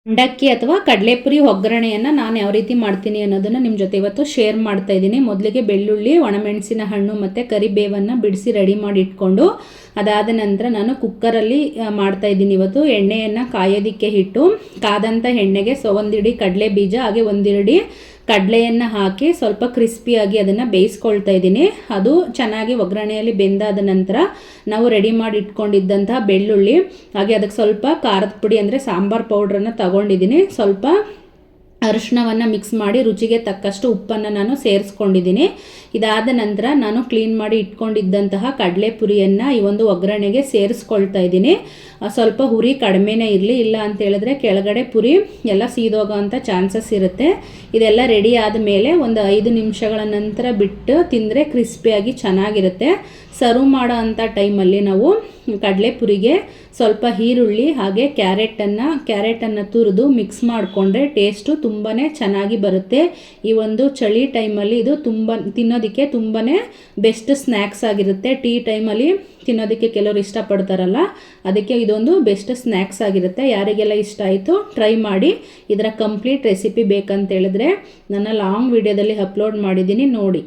ಮಂಡಕ್ಕಿ ಅಥವಾ ಕಡಲೆಪುರಿ ಒಗ್ಗರಣೆಯನ್ನು ನಾನು ಯಾವ ರೀತಿ ಮಾಡ್ತೀನಿ ಅನ್ನೋದನ್ನು ನಿಮ್ಮ ಜೊತೆ ಇವತ್ತು ಶೇರ್ ಮಾಡ್ತಾ ಇದ್ದೀನಿ. ಮೊದಲಿಗೆ ಬೆಳ್ಳುಳ್ಳಿ, ಒಣಮೆಣಸಿನ ಹಣ್ಣು ಮತ್ತು ಕರಿಬೇವನ್ನು ಬಿಡಿಸಿ ರೆಡಿ ಮಾಡಿ ಇಟ್ಕೊಂಡು, ಅದಾದ ನಂತರ ನಾನು ಕುಕ್ಕರಲ್ಲಿ ಮಾಡ್ತಾ ಇದ್ದೀನಿ. ಇವತ್ತು ಎಣ್ಣೆಯನ್ನು ಕಾಯೋದಕ್ಕೆ ಇಟ್ಟು, ಕಾದಂಥ ಎಣ್ಣೆಗೆ ಒಂದಿಡಿ ಕಡಲೆ ಬೀಜ ಹಾಗೆ ಒಂದಿಡಿ ಕಡಲೆಯನ್ನು ಹಾಕಿ ಸ್ವಲ್ಪ ಕ್ರಿಸ್ಪಿಯಾಗಿ ಅದನ್ನು ಬೇಯಿಸ್ಕೊಳ್ತಾ ಇದ್ದೀನಿ. ಅದು ಚೆನ್ನಾಗಿ ಒಗ್ಗರಣೆಯಲ್ಲಿ ಬೆಂದಾದ ನಂತರ ನಾವು ರೆಡಿ ಮಾಡಿ ಇಟ್ಕೊಂಡಿದ್ದಂತಹ ಬೆಳ್ಳುಳ್ಳಿ ಹಾಗೆ ಅದಕ್ಕೆ ಸ್ವಲ್ಪ ಖಾರದ ಪುಡಿ ಅಂದರೆ ಸಾಂಬಾರು ಪೌಡ್ರನ್ನು ತಗೊಂಡಿದ್ದೀನಿ. ಸ್ವಲ್ಪ ಅರಿಶಿನವನ್ನು ಮಿಕ್ಸ್ ಮಾಡಿ ರುಚಿಗೆ ತಕ್ಕಷ್ಟು ಉಪ್ಪನ್ನು ನಾನು ಸೇರಿಸ್ಕೊಂಡಿದ್ದೀನಿ. ಇದಾದ ನಂತರ ನಾನು ಕ್ಲೀನ್ ಮಾಡಿ ಇಟ್ಕೊಂಡಿದ್ದಂತಹ ಕಡಲೆ ಪುರಿಯನ್ನು ಈ ಒಂದು ಒಗ್ಗರಣೆಗೆ ಸೇರಿಸ್ಕೊಳ್ತಾ ಇದ್ದೀನಿ. ಸ್ವಲ್ಪ ಹುರಿ ಕಡಿಮೆನೇ ಇರಲಿ, ಇಲ್ಲ ಅಂತ ಹೇಳಿದ್ರೆ ಕೆಳಗಡೆ ಪುರಿ ಎಲ್ಲ ಸೀದೋಗೋ ಅಂಥ ಚಾನ್ಸಸ್ ಇರುತ್ತೆ. ಇದೆಲ್ಲ ರೆಡಿ ಆದಮೇಲೆ ಒಂದು 5 ನಿಮಿಷಗಳ ನಂತರ ಬಿಟ್ಟು ತಿಂದರೆ ಕ್ರಿಸ್ಪಿಯಾಗಿ ಚೆನ್ನಾಗಿರುತ್ತೆ. ಸರ್ವ್ ಮಾಡೋ ಅಂಥ ಟೈಮಲ್ಲಿ ನಾವು ಕಡಲೆಪುರಿಗೆ ಸ್ವಲ್ಪ ಈರುಳ್ಳಿ ಹಾಗೆ ಕ್ಯಾರೆಟನ್ನು ತುರಿದು ಮಿಕ್ಸ್ ಮಾಡಿಕೊಂಡ್ರೆ ಟೇಸ್ಟು ತುಂಬಾ ಚೆನ್ನಾಗಿ ಬರುತ್ತೆ. ಈ ಒಂದು ಚಳಿ ಟೈಮಲ್ಲಿ ಇದು ತಿನ್ನೋದಕ್ಕೆ ತುಂಬಾ ಬೆಸ್ಟ್ ಸ್ನ್ಯಾಕ್ಸ್ ಆಗಿರುತ್ತೆ. ಟೀ ಟೈಮಲ್ಲಿ ತಿನ್ನೋದಕ್ಕೆ ಕೆಲವರು ಇಷ್ಟಪಡ್ತಾರಲ್ಲ, ಅದಕ್ಕೆ ಇದೊಂದು ಬೆಸ್ಟ್ ಸ್ನ್ಯಾಕ್ಸ್ ಆಗಿರುತ್ತೆ. ಯಾರಿಗೆಲ್ಲ ಇಷ್ಟ ಆಯಿತು ಟ್ರೈ ಮಾಡಿ. ಇದರ ಕಂಪ್ಲೀಟ್ ರೆಸಿಪಿ ಬೇಕಂತ ಹೇಳಿದ್ರೆ ನನ್ನ ಲಾಂಗ್ ವಿಡಿಯೋದಲ್ಲಿ ಅಪ್ಲೋಡ್ ಮಾಡಿದ್ದೀನಿ, ನೋಡಿ.